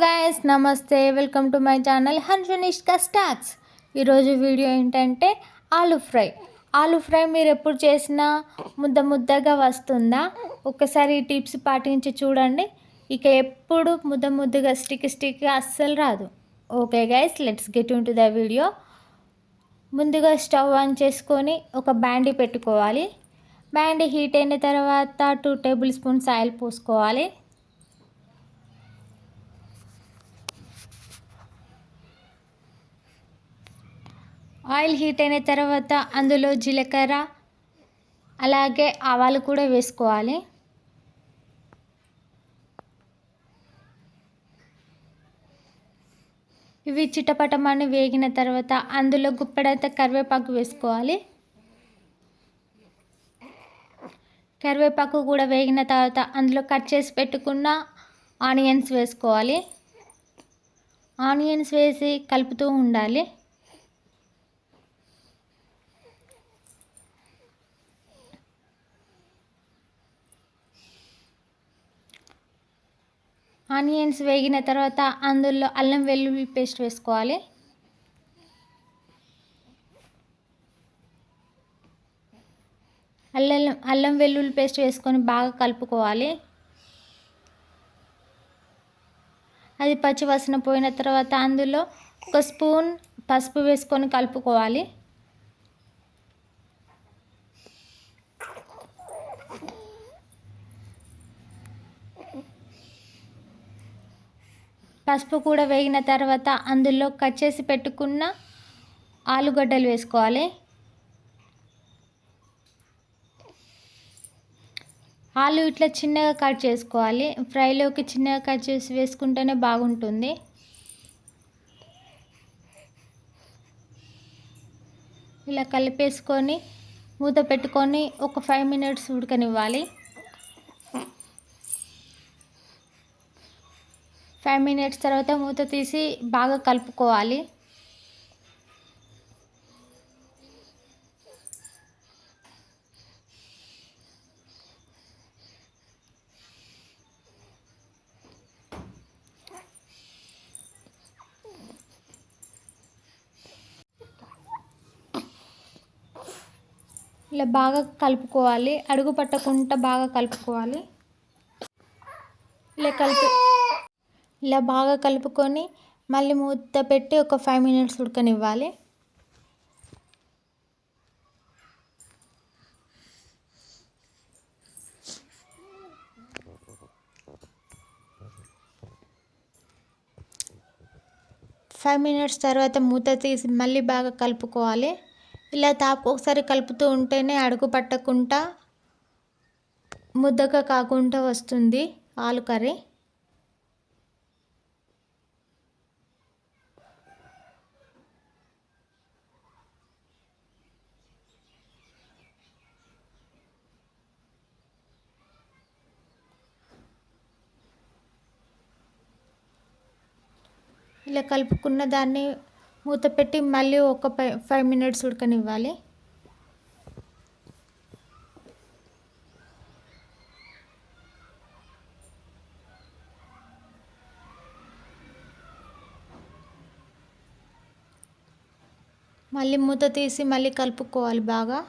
Guys నమస్తే welcome to my channel Hanshanishka stacks. ఈరోజు video ఏంటంటే ఆలు ఫ్రై మీరు ఎప్పుడు చేసినా ముద్ద ముద్దగా వస్తుందా? ఒకసారి ఈ టిప్స్ పాటించి చూడండి, ఇక ఎప్పుడు ముద్దగా స్టిక్ అస్సలు రాదు. Okay guys, let's get in to the video. ముందుగా స్టవ్ ఆన్ చేసుకొని ఒక బ్యాండీ పెట్టుకోవాలి. బ్యాండీ హీట్ అయిన తర్వాత 2 టేబుల్ స్పూన్స్ ఆయిల్ పోసుకోవాలి. ఆయిల్ హీట్ అయిన తర్వాత అందులో జీలకర్ర అలాగే ఆవాలు కూడా వేసుకోవాలి. ఇవి చిటపటమని వేగిన తర్వాత అందులో గుప్పెడంత కరివేపాకు వేసుకోవాలి. కరివేపాకు కూడా వేగిన తర్వాత అందులో కట్ చేసి పెట్టుకున్న ఆనియన్స్ వేసుకోవాలి. ఆనియన్స్ వేసి కలుపుతూ ఉండాలి. ఆనియన్స్ వేగిన తర్వాత అందులో అల్లం వెల్లుల్లి పేస్ట్ వేసుకోవాలి. అల్లం వెల్లుల్లి పేస్ట్ వేసుకొని బాగా కలుపుకోవాలి. అది పచ్చి వాసన పోయిన తర్వాత అందులో 1 స్పూన్ పసుపు వేసుకొని కలుపుకోవాలి. పసుపు కూడా వేగిన తర్వాత అందులో కట్ చేసి పెట్టుకున్న ఆలుగడ్డలు వేసుకోవాలి. ఆలు ఇట్లా చిన్నగా కట్ చేసుకోవాలి. ఫ్రైలోకి చిన్నగా కట్ చేసి వేసుకుంటేనే బాగుంటుంది. ఇలా కలిపేసుకొని మూత పెట్టుకొని ఒక 5 మినిట్స్ ఉడకనివ్వాలి. 5 మినిట్స్ తర్వాత మూత తీసి బాగా కలుపుకోవాలి. ఇలా బాగా కలుపుకోవాలి, అడుగు పట్టకుండా బాగా కలుపుకోవాలి. ఇలా బాగా కలుపుకొని మళ్ళీ మూత పెట్టి ఒక 5 మినిట్స్ ఉడకనివ్వాలి. ఫైవ్ మినిట్స్ తర్వాత మూత తీసి మళ్ళీ బాగా కలుపుకోవాలి. ఇలా ఒకసారి కలుపుతూ ఉంటేనే అడుగు పట్టకుండా ముద్దగా కాకుండా వస్తుంది ఆలు కర్రీ. ఇలా కలుపుకున్న దాన్ని మూత పెట్టి మళ్ళీ ఒక 5 మినిట్స్ ఉడకనివ్వాలి. మళ్ళీ మూత తీసి మళ్ళీ కలుపుకోవాలి బాగా.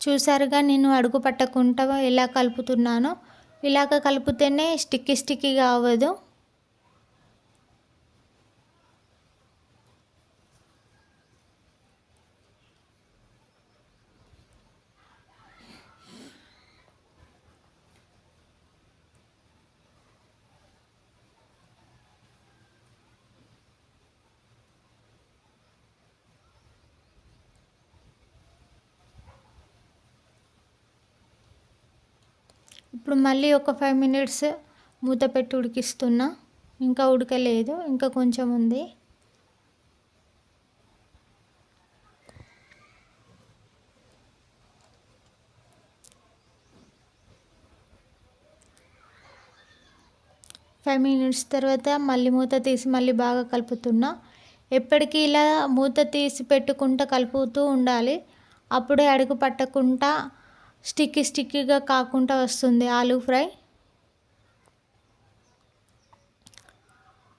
చూసారుగా నేను అడుగు పట్టకుండా ఎలా కలుపుతున్నానో. ఇలాగ కలిపితేనే స్టిక్కీగా అవ్వదు. ఇప్పుడు మళ్ళీ ఒక 5 మినిట్స్ మూత పెట్టి ఉడికిస్తున్నా. ఇంకా ఉడకలేదు, ఇంకా కొంచెం ఉంది. ఫైవ్ మినిట్స్ తర్వాత మళ్ళీ మూత తీసి మళ్ళీ బాగా కలుపుతున్నా. ఎప్పటికీ ఇలా మూత తీసి పెట్టుకుంటూ కలుపుతూ ఉండాలి. అప్పుడే అడుగు పట్టకుండా స్టిక్కీగా కాకుండా వస్తుంది ఆలూ ఫ్రై.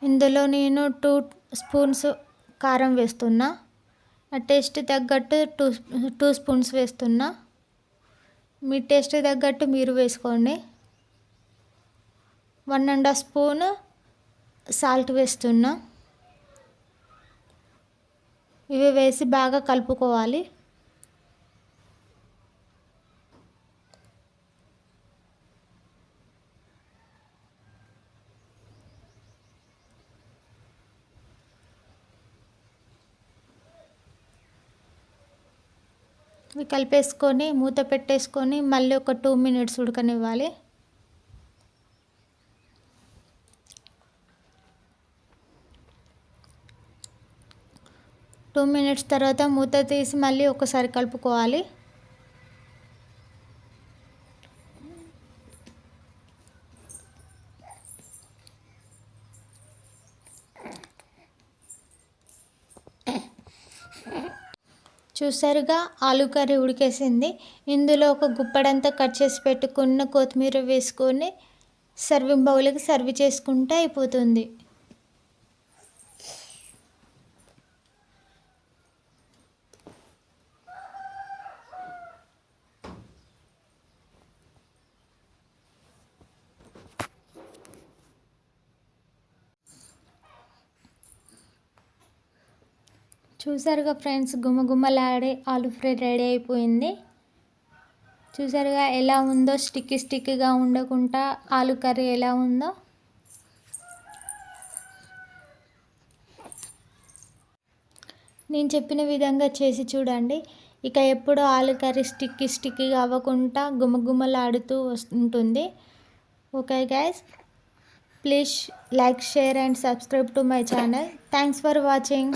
ఇందులో నేను 2 స్పూన్స్ కారం వేస్తున్నా. టేస్ట్ తగ్గట్టు 2 స్పూన్స్ వేస్తున్నా. మీ టేస్ట్ తగ్గట్టు మీరు వేసుకోండి. 1½ స్పూన్ సాల్ట్ వేస్తున్నా. ఇవి వేసి బాగా కలుపుకోవాలి. ఇవి కలిపేసుకొని మూత పెట్టేసుకొని మళ్ళీ ఒక 2 మినిట్స్ ఉడకనివ్వాలి. టూ మినిట్స్ తర్వాత మూత తీసి మళ్ళీ ఒకసారి కలుపుకోవాలి. చూసారుగా ఆలూ కర్రీ ఉడికేసింది. ఇందులో ఒక గుప్పడంతా కట్ చేసి పెట్టుకున్న కొత్తిమీర వేసుకొని సర్వింగ్ బౌల్కి సర్వ్ చేసుకుంటే అయిపోతుంది. చూసారుగా ఫ్రెండ్స్, గుమగుమలాడే ఆలూ ఫ్రై రెడీ అయిపోయింది. చూసారుగా ఎలా ఉందో, స్టిక్కీగా ఉండకుండా ఆలూ కర్రీ ఎలా ఉందో. నేను చెప్పిన విధంగా చేసి చూడండి. ఇక ఎప్పుడు ఆలూ కర్రీ స్టిక్కీగా అవ్వకుండా గుమగుమలాడుతూ ఉంటుంది. Okay guys, please like, share and subscribe to my channel. Thanks for watching.